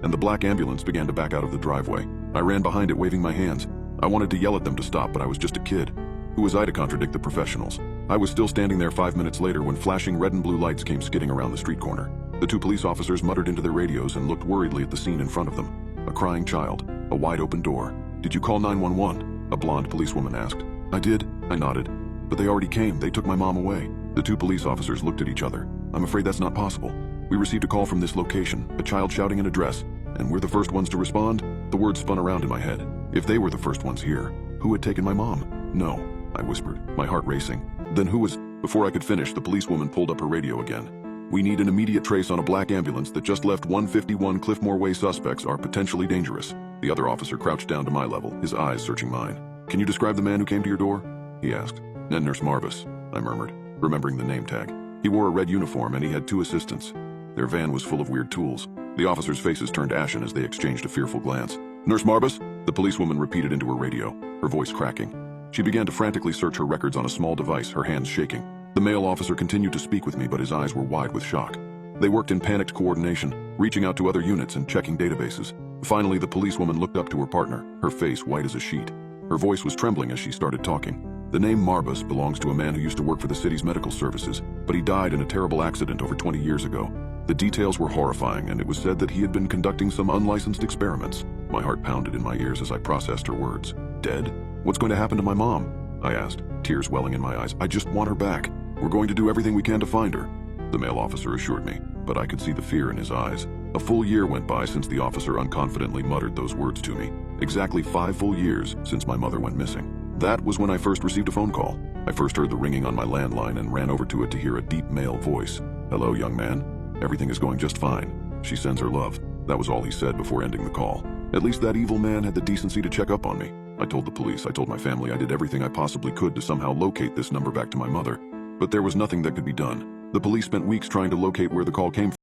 and the black ambulance began to back out of the driveway. I ran behind it waving my hands. I wanted to yell at them to stop, but I was just a kid. Who was I to contradict the professionals? I was still standing there 5 minutes later when flashing red and blue lights came skidding around the street corner. The two police officers muttered into their radios and looked worriedly at the scene in front of them. A crying child, a wide-open door. "Did you call 911? A blonde policewoman asked. "I did," I nodded. "But they already came. They took my mom away." The two police officers looked at each other. "I'm afraid that's not possible. We received a call from this location, a child shouting an address, and we're the first ones to respond." The words spun around in my head. If they were the first ones here, who had taken my mom? "No," I whispered, my heart racing. "Then who was—" Before I could finish, the policewoman pulled up her radio again. "We need an immediate trace on a black ambulance that just left 151 Cliffmore Way. Suspects are potentially dangerous." The other officer crouched down to my level, his eyes searching mine. "Can you describe the man who came to your door?" he asked. "Nurse Marbus," I murmured, remembering the name tag. He wore a red uniform and he had 2 assistants. Their van was full of weird tools. The officers' faces turned ashen as they exchanged a fearful glance. "Nurse Marbus?" the policewoman repeated into her radio, her voice cracking. She began to frantically search her records on a small device, her hands shaking. The male officer continued to speak with me, but his eyes were wide with shock. They worked in panicked coordination, reaching out to other units and checking databases. Finally, the policewoman looked up to her partner, her face white as a sheet. Her voice was trembling as she started talking. "The name Marbus belongs to a man who used to work for the city's medical services, but he died in a terrible accident over 20 years ago. The details were horrifying, and it was said that he had been conducting some unlicensed experiments." My heart pounded in my ears as I processed her words. "Dead? What's going to happen to my mom?" I asked, tears welling in my eyes. "I just want her back. We're going to do everything we can to find her," the male officer assured me, but I could see the fear in his eyes. A full year went by since the officer unconfidently muttered those words to me. Exactly 5 full years since my mother went missing. That was when I first received a phone call. I first heard the ringing on my landline and ran over to it to hear a deep male voice. "Hello, young man. Everything is going just fine. She sends her love." That was all he said before ending the call. At least that evil man had the decency to check up on me. I told the police, I told my family, I did everything I possibly could to somehow locate this number back to my mother. But there was nothing that could be done. The police spent weeks trying to locate where the call came from.